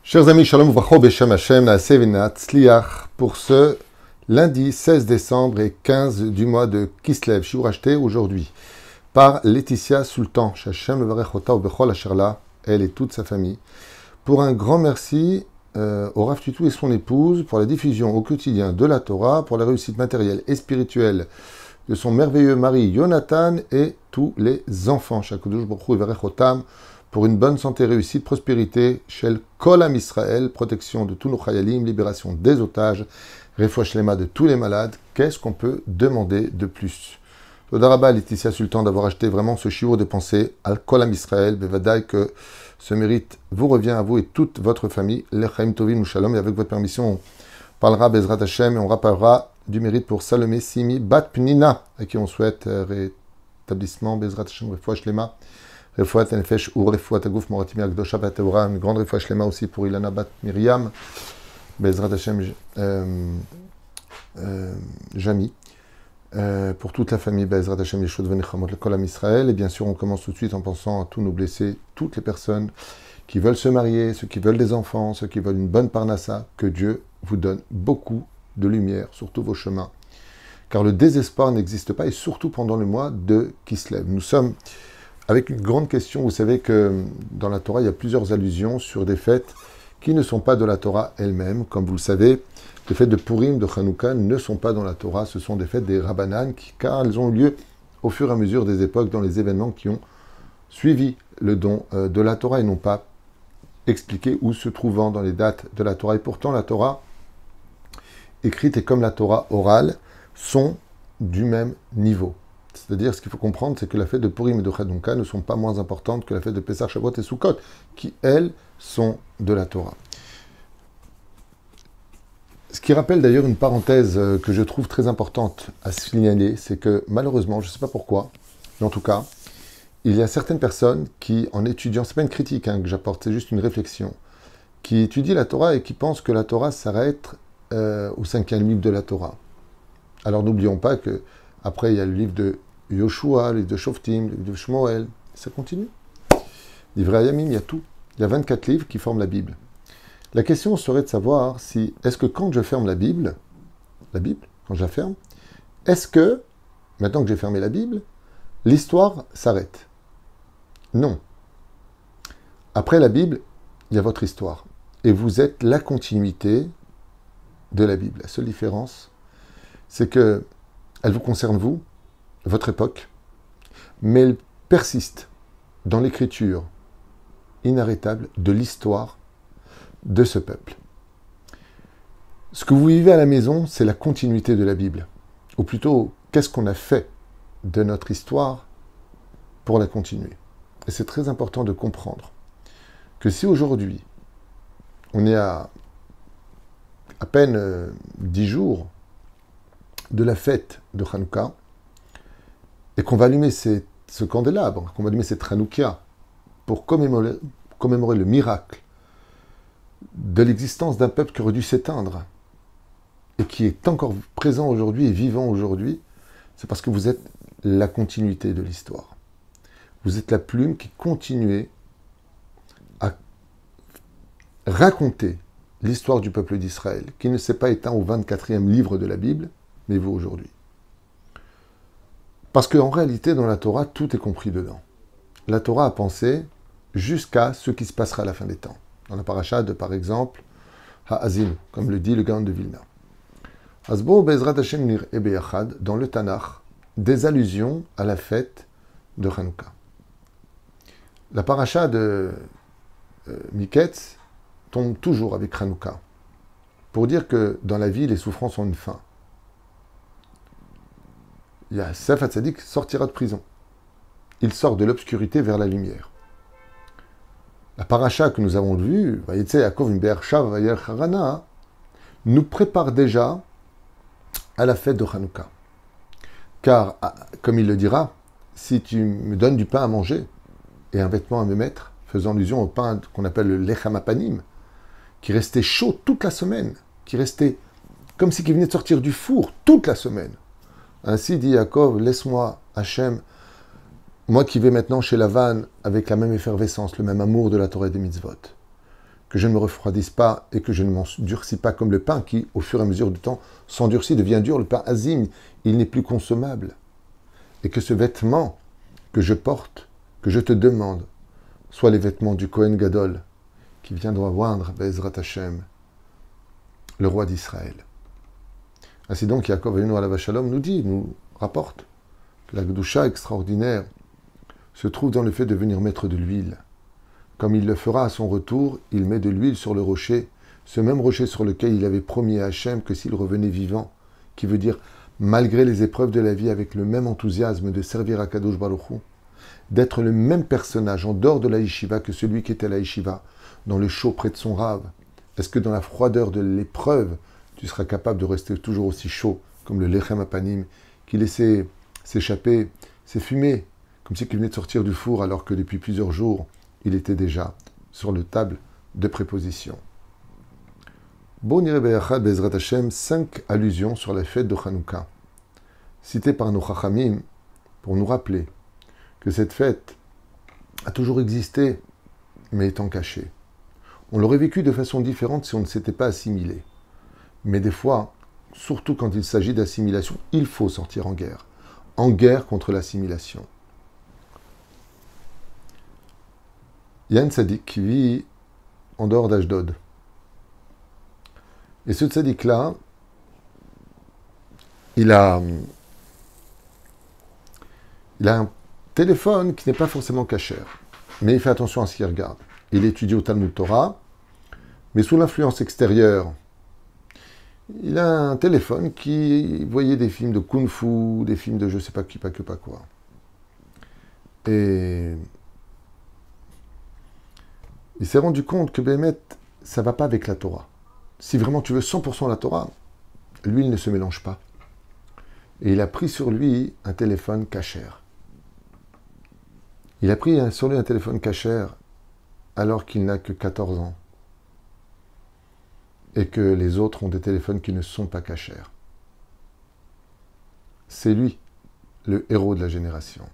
Chers amis, Shalom Uvracho Beshem Hashem, Naaseh V'Natzliach, pour ce lundi 16 décembre et 15 du mois de Kislev, shiur racheté aujourd'hui par Laetitia Sultan, Hashem Levarech Ota Ubechol Asherla, elle et toute sa famille, pour un grand merci au Rav Tutu et son épouse pour la diffusion au quotidien de la Torah, pour la réussite matérielle et spirituelle de son merveilleux mari Jonathan et tous les enfants. Shakoudush Baruch Hu Yevarech Otam, pour une bonne santé, réussite, prospérité, Shel Kol Am Israël, protection de tous nos chayalim, libération des otages, refouach lema de tous les malades. Qu'est-ce qu'on peut demander de plus? Toda Rabba Laetitia Sultan d'avoir acheté vraiment ce shiur de pensée al Kol Am Israël, bevadaï que ce mérite vous revient à vous et toute votre famille. Lechaim Tovim Shalom, et avec votre permission, on parlera Bezrat Hashem et on rappellera du mérite pour Salomé Simi Bat Pnina, à qui on souhaite rétablissement, Bezrat Hashem, refouach lema. Refouat Nefesh ou Refouat Agouf Moratimi Akdosha Bateura, une grande refouach lema aussi pour Ilana Bat Miriam, Bezrat Hashem Jami, pour toute la famille Bezrat Hashem Yeshua Venechamot le Kol Am Israël. Et bien sûr, on commence tout de suite en pensant à tous nos blessés, toutes les personnes qui veulent se marier, ceux qui veulent des enfants, ceux qui veulent une bonne parnassa. Que Dieu vous donne beaucoup de lumière sur tous vos chemins. Car le désespoir n'existe pas, et surtout pendant le mois de Kislev. Nous sommes avec une grande question. Vous savez que dans la Torah, il y a plusieurs allusions sur des fêtes qui ne sont pas de la Torah elle-même. Comme vous le savez, les fêtes de Purim, de Hanouka ne sont pas dans la Torah. Ce sont des fêtes des Rabbanan, car elles ont eu lieu au fur et à mesure des époques, dans les événements qui ont suivi le don de la Torah et n'ont pas expliqué où se trouvant dans les dates de la Torah. Et pourtant, la Torah écrite et comme la Torah orale sont du même niveau. C'est-à-dire, ce qu'il faut comprendre, c'est que la fête de Purim et de Hanouka ne sont pas moins importantes que la fête de Pessah, Shavuot et Sukkot, qui, elles, sont de la Torah. Ce qui rappelle d'ailleurs une parenthèse que je trouve très importante à signaler, c'est que malheureusement, je ne sais pas pourquoi, mais en tout cas, il y a certaines personnes qui, en étudiant, ce n'est pas une critique que j'apporte, c'est juste une réflexion, qui étudient la Torah et qui pensent que la Torah s'arrête au 5e livre de la Torah. Alors n'oublions pas que après, il y a le livre de Yoshua, le livre de Shoftim, le livre de Shmuel, ça continue. Livre Hayamim, il y a tout. Il y a 24 livres qui forment la Bible. La question serait de savoir si, est-ce que quand je ferme la Bible, quand je la ferme, est-ce que, maintenant que j'ai fermé la Bible, l'histoire s'arrête? Non. Après la Bible, il y a votre histoire. Et vous êtes la continuité de la Bible. La seule différence, c'est que elle vous concerne vous, votre époque, mais elle persiste dans l'écriture inarrêtable de l'histoire de ce peuple. Ce que vous vivez à la maison, c'est la continuité de la Bible. Ou plutôt, qu'est-ce qu'on a fait de notre histoire pour la continuer? Et c'est très important de comprendre que si aujourd'hui, on est à peine 10 jours de la fête de Hanouka, et qu'on va allumer ce candélabre, qu'on va allumer cette Hanouka pour commémorer le miracle de l'existence d'un peuple qui aurait dû s'éteindre et qui est encore présent aujourd'hui et vivant aujourd'hui, c'est parce que vous êtes la continuité de l'histoire. Vous êtes la plume qui continue à raconter l'histoire du peuple d'Israël, qui ne s'est pas éteint au 24e livre de la Bible, mais vous aujourd'hui. Parce qu'en réalité, dans la Torah, tout est compris dedans. La Torah a pensé jusqu'à ce qui se passera à la fin des temps. Dans la paracha de, par exemple, Ha'azim, comme le dit le Gaon de Vilna. Hasbo Bezrat Hashem Nir Ebeyachad, dans le Tanakh, des allusions à la fête de Hanouka. La paracha de Miketz tombe toujours avec Hanouka, pour dire que dans la vie, les souffrances ont une fin. Yosef Hatzadik sortira de prison. Il sort de l'obscurité vers la lumière. La paracha que nous avons vue, nous prépare déjà à la fête de Hanouka. Car, comme il le dira, si tu me donnes du pain à manger et un vêtement à me mettre, faisant allusion au pain qu'on appelle le lechem apanim, qui restait chaud toute la semaine, qui restait comme si il venait de sortir du four toute la semaine. Ainsi dit Yaakov, laisse-moi, Hachem, moi qui vais maintenant chez Lavan avec la même effervescence, le même amour de la Torah et des mitzvot. que je ne me refroidisse pas et que je ne m'endurcis pas comme le pain qui, au fur et à mesure du temps, s'endurcit, devient dur, le pain azim, il n'est plus consommable. Et que ce vêtement que je porte, que je te demande, soit les vêtements du Kohen Gadol, qui viendra oindre Bezrat Hashem, le roi d'Israël. Ainsi donc, Yaakov Avinu alav Shalom nous rapporte que la Gdusha extraordinaire se trouve dans le fait de venir mettre de l'huile. Comme il le fera à son retour, il met de l'huile sur le rocher, ce même rocher sur lequel il avait promis à Hachem que s'il revenait vivant, qui veut dire, malgré les épreuves de la vie, avec le même enthousiasme de servir à Kadosh Baruch Hu, d'être le même personnage en dehors de la yeshiva que celui qui était à la yeshiva, dans le chaud près de son rave. Est-ce que dans la froideur de l'épreuve, tu seras capable de rester toujours aussi chaud, comme le lechem apanim, qui laissait s'échapper ses fumées, comme si qu'il venait de sortir du four, alors que depuis plusieurs jours, il était déjà sur le table de préposition. Bon Nireh Bezrat Hashem, 5 allusions sur la fête de Hanouka, citées par nos Chachamim pour nous rappeler que cette fête a toujours existé, mais étant cachée. On l'aurait vécu de façon différente si on ne s'était pas assimilé. Mais des fois, surtout quand il s'agit d'assimilation, il faut sortir en guerre contre l'assimilation. Il y a un tzaddik qui vit en dehors d'Ashdod. Et ce tzaddik-là, il a un téléphone qui n'est pas forcément cachère, mais il fait attention à ce qu'il regarde. Il étudie au Talmud Torah, mais sous l'influence extérieure, il a un téléphone qui voyait des films de kung-fu, des films de je sais pas qui, pas quoi. Et il s'est rendu compte que Béhémet, ça ne va pas avec la Torah. Si vraiment tu veux 100% la Torah, l'huile ne se mélange pas. Et il a pris sur lui un téléphone cachère. Il a pris sur lui un téléphone cachère alors qu'il n'a que 14 ans. Et que les autres ont des téléphones qui ne sont pas cachères. C'est lui, le héros de la génération.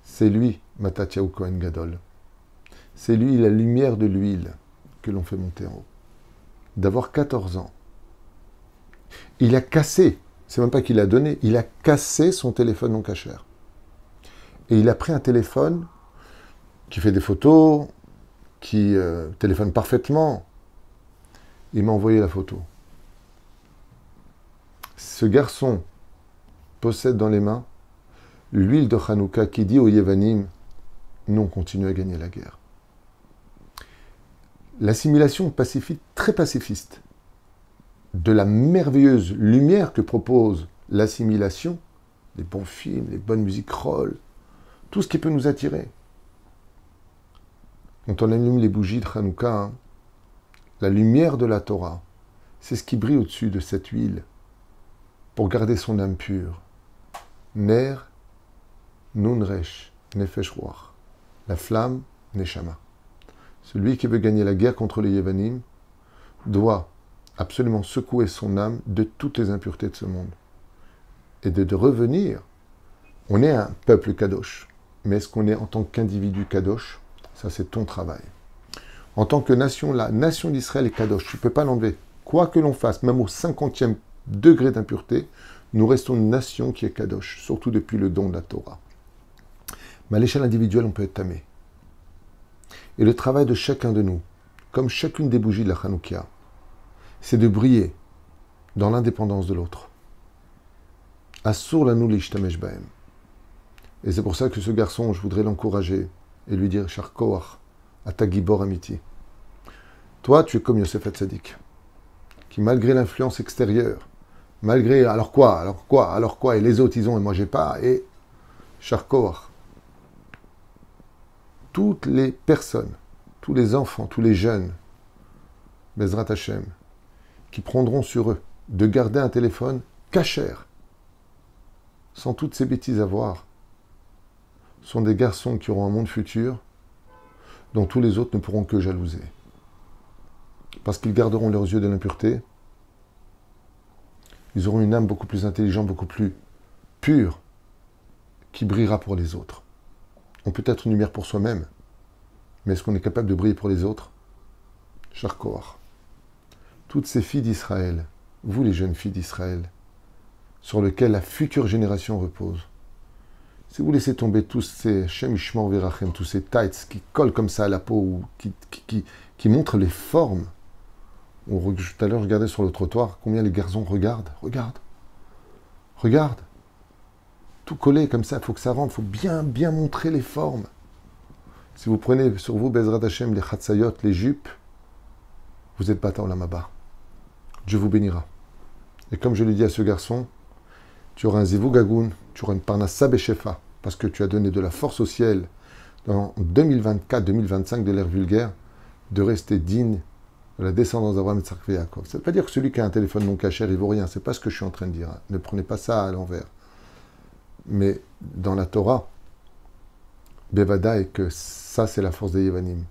C'est lui, Matatiaou Kohen Gadol. C'est lui, la lumière de l'huile que l'on fait monter en haut. D'avoir 14 ans. Il a cassé, c'est même pas qu'il a donné, il a cassé son téléphone non cachère. Et il a pris un téléphone qui fait des photos, qui téléphone parfaitement. Il m'a envoyé la photo. Ce garçon possède dans les mains l'huile de Hanouka qui dit aux Yevanim, nous on continue à gagner la guerre. L'assimilation pacifique, très pacifiste, de la merveilleuse lumière que propose l'assimilation, les bons films, les bonnes musiques roll, tout ce qui peut nous attirer. Quand on allume les bougies de Hanouka, la lumière de la Torah, c'est ce qui brille au-dessus de cette huile pour garder son âme pure. Ner, nun resh, nefesh ruach. La flamme, neshama. Celui qui veut gagner la guerre contre les Yevanim doit absolument secouer son âme de toutes les impuretés de ce monde. Et de revenir, on est un peuple kadosh. Mais est-ce qu'on est en tant qu'individu kadosh? Ça, c'est ton travail. En tant que nation, la nation d'Israël est kadosh. Tu ne peux pas l'enlever. Quoi que l'on fasse, même au 50e degré d'impureté, nous restons une nation qui est kadosh, surtout depuis le don de la Torah. Mais à l'échelle individuelle, on peut être tamé. Et le travail de chacun de nous, comme chacune des bougies de la Hanoukia, c'est de briller dans l'indépendance de l'autre. Assur lanu l'ishtamesh bahem. Et c'est pour ça que ce garçon, je voudrais l'encourager et lui dire Shar koach ata gibor amiti. Toi, tu es comme Yosef Hatzadik, qui malgré l'influence extérieure, malgré alors quoi, et les autres ils ont et moi j'ai pas, et Shar koach. Toutes les personnes, tous les enfants, tous les jeunes, Bezrat Hashem, qui prendront sur eux de garder un téléphone cachère, sans toutes ces bêtises à voir, sont des garçons qui auront un monde futur dont tous les autres ne pourront que jalouser. Parce qu'ils garderont leurs yeux de l'impureté, ils auront une âme beaucoup plus intelligente, beaucoup plus pure, qui brillera pour les autres. On peut être une lumière pour soi-même, mais est-ce qu'on est capable de briller pour les autres? Charkoar, toutes ces filles d'Israël, vous les jeunes filles d'Israël, sur lesquelles la future génération repose, si vous laissez tomber tous ces Shemishman Verachem, tous ces tights qui collent comme ça à la peau, ou qui montrent les formes, tout à l'heure, je regardais sur le trottoir combien les garçons regardent. Regarde. Tout collé comme ça, il faut que ça rentre, il faut bien montrer les formes. Si vous prenez sur vous, Bezrat Hashem, les Chatzayot, les jupes, vous êtes bata olam haba. Dieu vous bénira. Et comme je l'ai dit à ce garçon, tu auras un zivou gagoun, tu auras une parnassa beshefa, parce que tu as donné de la force au ciel dans 2024-2025 de l'ère vulgaire, de rester digne de la descendance d'Abraham, Yitzhak et Yaakov. Ça ne veut pas dire que celui qui a un téléphone non caché, il ne vaut rien. Ce n'est pas ce que je suis en train de dire. Ne prenez pas ça à l'envers. Mais dans la Torah, Bevada est que ça, c'est la force des Yevanim.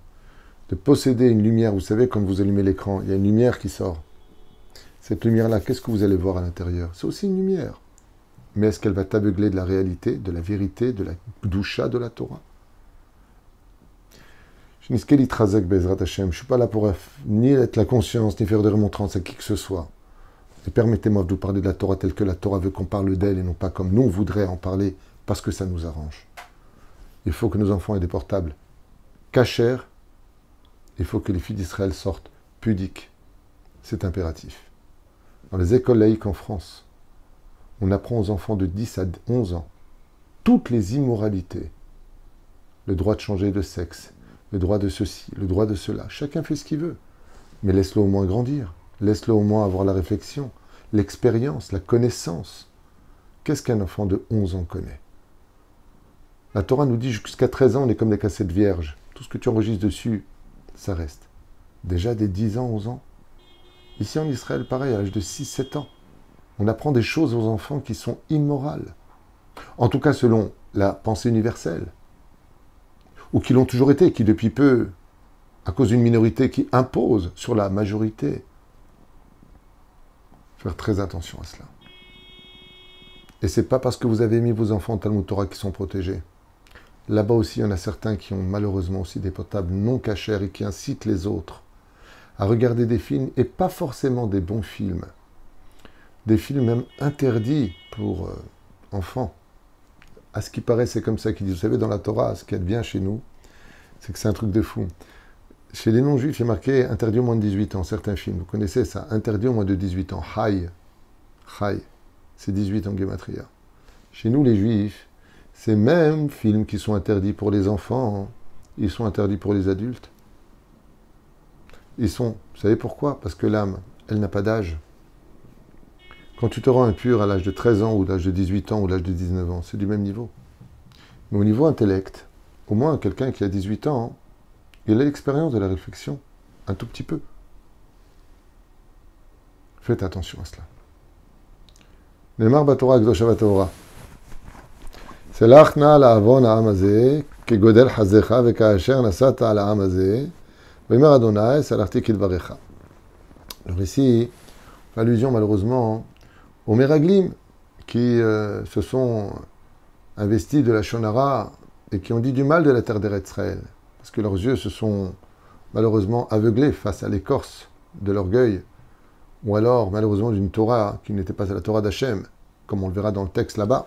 De posséder une lumière, vous savez, quand vous allumez l'écran, il y a une lumière qui sort. Cette lumière-là, qu'est-ce que vous allez voir à l'intérieur? C'est aussi une lumière. Mais est-ce qu'elle va t'aveugler de la réalité, de la vérité, de la doucha de la Torah? Je ne suis pas là pour ni être la conscience, ni faire des remontrances à qui que ce soit. Et permettez-moi de vous parler de la Torah telle que la Torah veut qu'on parle d'elle et non pas comme nous on voudrait en parler parce que ça nous arrange. Il faut que nos enfants aient des portables cachers. Il faut que les filles d'Israël sortent pudiques. C'est impératif. Dans les écoles laïques en France, on apprend aux enfants de 10 à 11 ans toutes les immoralités. Le droit de changer de sexe, le droit de ceci, le droit de cela. Chacun fait ce qu'il veut. Mais laisse-le au moins grandir. Laisse-le au moins avoir la réflexion, l'expérience, la connaissance. Qu'est-ce qu'un enfant de 11 ans connaît? La Torah nous dit jusqu'à 13 ans, on est comme des cassettes vierges. Tout ce que tu enregistres dessus, ça reste. Déjà dès 10 ans, 11 ans. Ici en Israël, pareil, à l'âge de 6-7 ans. On apprend des choses aux enfants qui sont immorales. En tout cas, selon la pensée universelle. Ou qui l'ont toujours été, qui depuis peu, à cause d'une minorité qui impose sur la majorité. Faire très attention à cela. Et c'est pas parce que vous avez mis vos enfants en Talmud Torah qui sont protégés. Là-bas aussi, il y en a certains qui ont malheureusement aussi des portables non cachers et qui incitent les autres à regarder des films, et pas forcément des bons films. Des films même interdits pour enfants. À ce qui paraît, c'est comme ça qu'ils disent. Vous savez, dans la Torah, ce qu'il y a de bien chez nous, c'est que c'est un truc de fou. Chez les non-juifs, il y a marqué interdit au moins de 18 ans, certains films. Vous connaissez ça, interdit au moins de 18 ans. Chai, c'est 18 en Gematria. Chez nous, les juifs, ces mêmes films qui sont interdits pour les enfants, ils sont interdits pour les adultes. Vous savez pourquoi? Parce que l'âme, elle n'a pas d'âge. Quand tu te rends impur à l'âge de 13 ans, ou l'âge de 18 ans, ou l'âge de 19 ans, c'est du même niveau. Mais au niveau intellect, au moins quelqu'un qui a 18 ans, il a l'expérience de la réflexion, un tout petit peu. Faites attention à cela. Ne'emar baTorah Akdosha baTorah. Selach na la'avon ha'am hazeh, kegodel hazecha veka'asher nasata ha'am hazeh, v'omer Adonai salachti kidvarecha. Alors ici, allusion malheureusement aux Meraglim qui se sont investis de la Shonara et qui ont dit du mal de la terre d'Eretz Israël. Parce que leurs yeux se sont malheureusement aveuglés face à l'écorce de l'orgueil, ou alors malheureusement d'une Torah qui n'était pas la Torah d'Hachem, comme on le verra dans le texte là-bas.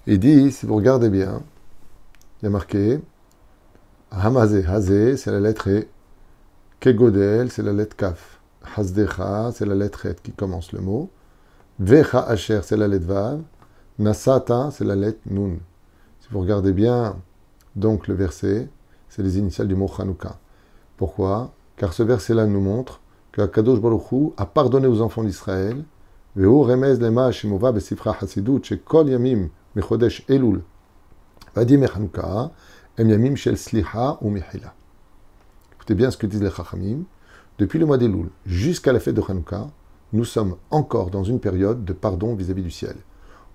Il dit, si vous regardez bien, il y a marqué Hamazé, Hazé, c'est la lettre E, Kegodel, c'est la lettre Kaf, Hazdecha, c'est la lettre Et qui commence le mot, Vecha Asher, c'est la lettre Vav, Nasata, c'est la lettre Nun. Si vous regardez bien, donc le verset, c'est les initiales du mot Chanukah. Pourquoi? Car ce verset-là nous montre que Akadosh Baruch Hu a pardonné aux enfants d'Israël. Vehu remez lema shemova besifra hasidut shekol yamim mechodesh Elul vadim Chanukah em yamim shel slicha ou mechila. Écoutez bien ce que disent les Chachamim. Depuis le mois d'Elul jusqu'à la fête de Chanukah, nous sommes encore dans une période de pardon vis-à-vis du ciel.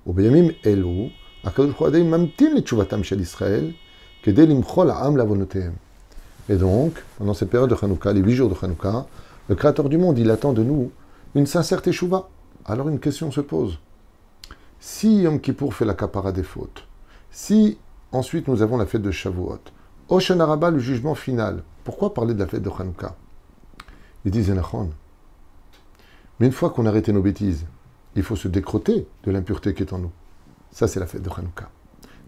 Au beyamim elu, Akadosh Baruch Hu mamtin le tshuvatam shel Israël. Et donc, pendant cette période de Chanukah, les 8 jours de Chanukah, le Créateur du monde, il attend de nous une sincère teshuva. Alors une question se pose. Si Yom Kippour fait la kapara des fautes, si ensuite nous avons la fête de Shavuot, Hoshana Rabbah, le jugement final, pourquoi parler de la fête de Chanukah? Ils disent Enachon. Mais une fois qu'on a arrêté nos bêtises, il faut se décrotter de l'impureté qui est en nous. Ça, c'est la fête de Hanouka.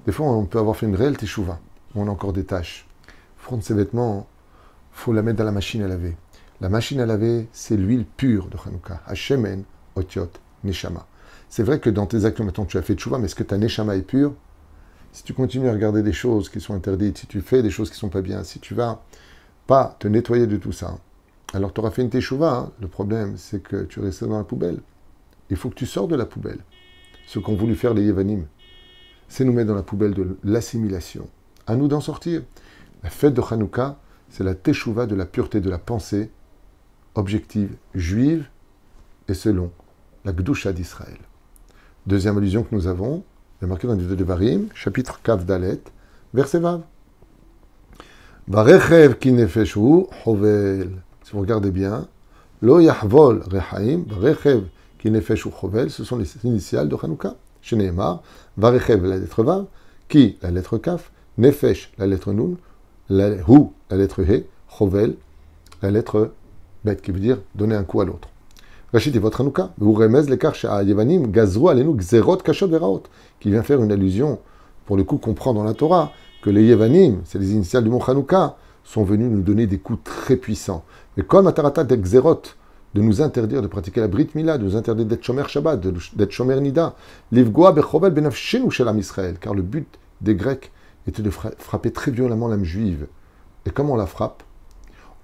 Des fois, on peut avoir fait une réelle teshuva, où on a encore des taches. Prendre ses vêtements, il faut la mettre dans la machine à laver. La machine à laver, c'est l'huile pure de Hanouka. Hashemen, Otiot, Neshama. C'est vrai que dans tes actes, maintenant, tu as fait teshuva, mais est-ce que ta Neshama est pure? Si tu continues à regarder des choses qui sont interdites, si tu fais des choses qui ne sont pas bien, si tu vas pas te nettoyer de tout ça, alors tu auras fait une teshuva. Hein. Le problème, c'est que tu restes dans la poubelle. Il faut que tu sors de la poubelle. Ce qu'ont voulu faire les Yevanim, c'est nous mettre dans la poubelle de l'assimilation. À nous d'en sortir. La fête de Hanouka, c'est la teshuva de la pureté de la pensée objective juive et selon la Gdusha d'Israël. Deuxième allusion que nous avons, il est marqué dans les deux Devarim, chapitre Kav Dalet, verset Vav. Varechev ki nefeshu hovel. Si vous regardez bien, lo yahvol rechaim, varechev ki nefeshu hovel, ce sont les initiales de Hanouka. Chez Nehemar, varechev la lettre Vav, ki la lettre Kaf, nefesh la lettre Nun, hu la lettre He, hovel la lettre Bet, qui veut dire donner un coup à l'autre. Rachid et votre Hanouka, vous remez l'écart chez Yevanim, gazrou alenu gzerot kashot veraot, qui vient faire une allusion, pour le coup qu'on prend dans la Torah, que les Yevanim, c'est les initiales du mont Hanouka, sont venus nous donner des coups très puissants. Mais comme Matarata del gzerot, de nous interdire de pratiquer la Brit Mila, de nous interdire d'être Shomer Shabbat, d'être Shomer Nida, Livgoa bechovel benafshenu shelam Israël, car le but des Grecs était de frapper très violemment l'âme juive. Et comment on la frappe?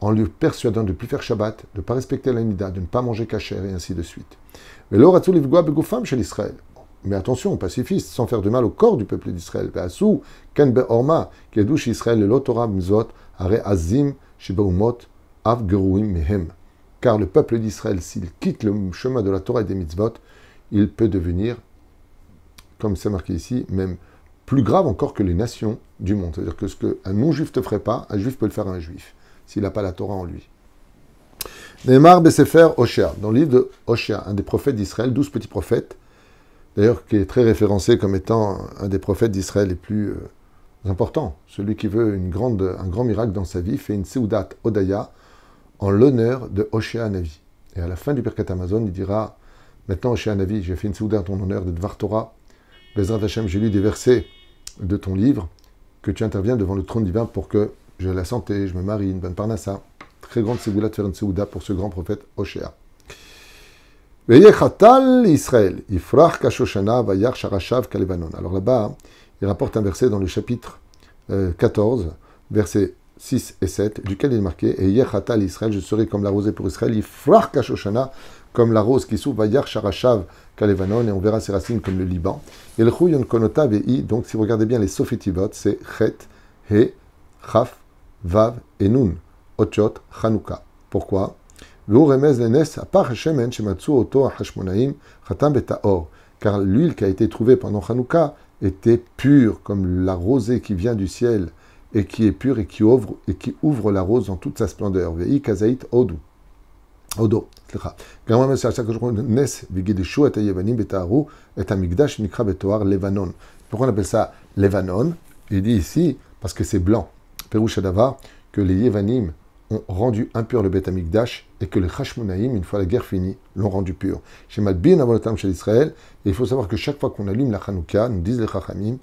En lui persuadant de ne plus faire Shabbat, de ne pas respecter la Nida, de ne pas manger kasher, et ainsi de suite. Mais attention, pacifiste, sans faire de mal au corps du peuple d'Israël. Car le peuple d'Israël, s'il quitte le chemin de la Torah et des mitzvot, il peut devenir, comme c'est marqué ici, même plus grave encore que les nations du monde. C'est-à-dire que ce qu'un non-juif ne te ferait pas, un juif peut le faire à un juif, s'il n'a pas la Torah en lui. Neymar Besefer Oshéa, dans le livre de Oshéa, un des prophètes d'Israël, 12 petits prophètes, d'ailleurs qui est très référencé comme étant un des prophètes d'Israël les plus importants. Celui qui veut un grand miracle dans sa vie fait une Seudat Odaya en l'honneur de Oshéa Navi. Et à la fin du Birkat Hamazon, il dira, maintenant Oshéa Navi, j'ai fait une Seudat en ton honneur de Dvar Torah, Bezrat Hashem, j'ai lu des versets de ton livre, que tu interviens devant le trône divin pour que j'ai la santé, je me marie, une bonne parnassa. Très grande ségoula de faire une séouda pour ce grand prophète Oshéa. Israël, Ifrach Kashoshana Vayar Sharashav Kalevanon. Alors là-bas, il rapporte un verset dans le chapitre 14, versets 6 et 7, duquel il est marqué, et Yechatal Israël, je serai comme la rosée pour Israël, Ifrach Kashoshana, comme la rose qui s'ouvre, Vayar Sharashav Kalevanon, et on verra ses racines comme le Liban. Et le Chouyon Konota Vei, donc si vous regardez bien les Sophitivot, c'est Chet, He, Chaf, Vav et Nun, Otchot, Hanouka. Pourquoi? Car l'huile qui a été trouvée pendant Hanouka était pure comme la rosée qui vient du ciel et qui est pure et qui ouvre la rose dans toute sa splendeur. Pourquoi on appelle ça Levanon? Il dit ici parce que c'est blanc. Pérouche Davar, que les Yevanim ont rendu impur le Beth Amikdash et que les Hashmonaïm, une fois la guerre finie, l'ont rendu pur. Chez Malbin Avonotam chez Israël, il faut savoir que chaque fois qu'on allume la Hanouka, nous disent les Chachamim,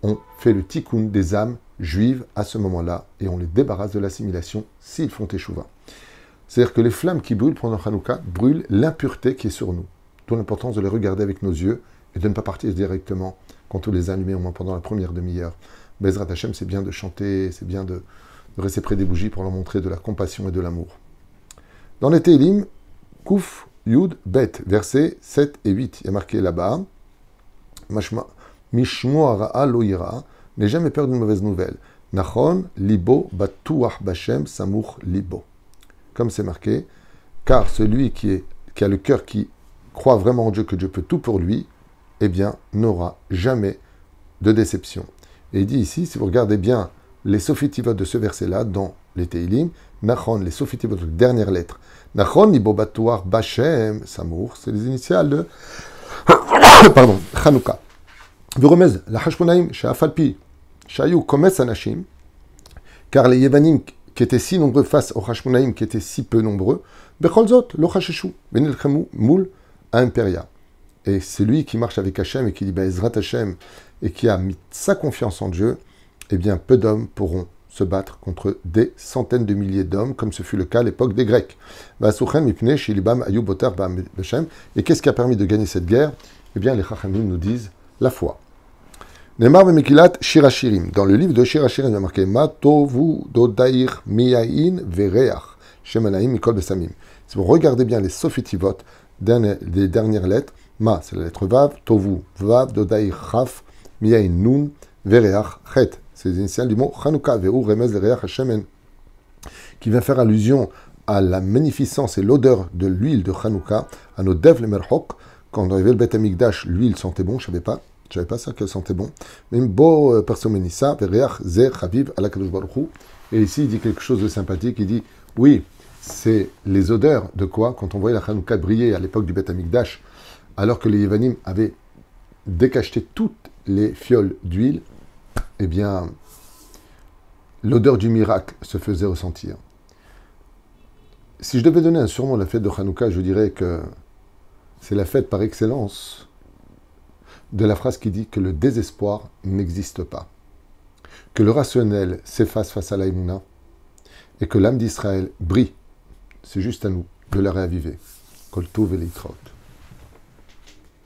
on fait le tikkun des âmes juives à ce moment-là et on les débarrasse de l'assimilation s'ils font teshuva. C'est-à-dire que les flammes qui brûlent pendant Hanouka brûlent l'impureté qui est sur nous. D'où l'importance de les regarder avec nos yeux et de ne pas partir directement quand on les allume, au moins pendant la première demi-heure. Bezrat Hashem, c'est bien de chanter, c'est bien de rester près des bougies pour leur montrer de la compassion et de l'amour. Dans les Télim, Kouf, Yud, Bet, versets 7 et 8, il y a marqué là-bas, Mishmo Ara'a Lo Yira, n'aie jamais peur d'une mauvaise nouvelle. Nachon, Libo, Batuach Bashem, Samuch, Libo. Comme c'est marqué, car celui qui a le cœur qui croit vraiment en Dieu, que Dieu peut tout pour lui, eh bien, n'aura jamais de déception. Et il dit ici, si vous regardez bien les sophitivot de ce verset-là, dans les Teilim, Nachon, les sophitivot de dernière lettre, Nachon, Libo, Batuach Bashem, Samour, c'est les initiales de pardon, Hanouka. V'romez, la Hashmonaim, Sha'afalpi, Sha'ayu, Komes Anashim, car les Yevanim qui étaient si nombreux face aux Hashmonaïm, qui étaient si peu nombreux, Becholzot, lo chasheshu, benilchemu, moul, imperia. Et c'est lui qui marche avec Hachem et qui dit Ezrat Hachem et qui a mis sa confiance en Dieu, eh bien, peu d'hommes pourront se battre contre des centaines de milliers d'hommes, comme ce fut le cas à l'époque des Grecs. Et qu'est-ce qui a permis de gagner cette guerre? Eh bien, les Chachamim nous disent la foi. Neymar Mekilat Shirachirim. Dans le livre de Shirachirim, il y a marqué Ma tovu dodair miyain vereach shemanaim mikol besamim. Si vous regardez bien les sophitivot des dernières lettres, Ma, c'est la lettre Vav, Tovu, Vav, Dodair, Chaf, Miyain, Nun, Vereach, Chet. C'est les initiales du mot Chanukah, Ve'u, Remez, Vereach, Hashemen, qui vient faire allusion à la magnificence et l'odeur de l'huile de Chanukah, à nos Dev, les Merhok. Quand on arrivait le Beth Amikdash, l'huile sentait bon, je ne savais pas ça, qu'elle sentait bon. Même beau persomenissa, Vereach, Zer, Chaviv, ala Kadosh Baruch Hu. Et ici, il dit quelque chose de sympathique, il dit, oui, c'est les odeurs de quoi? Quand on voyait la Chanukah briller à l'époque du Beth Amikdash, alors que les Yévanim avaient décacheté toutes les fioles d'huile, eh bien, l'odeur du miracle se faisait ressentir. Si je devais donner un surnom à la fête de Hanouka, je dirais que c'est la fête par excellence de la phrase qui dit que le désespoir n'existe pas, que le rationnel s'efface face à l'Aïmouna et que l'âme d'Israël brille. C'est juste à nous de la réaviver. Kol Tov et Litraot.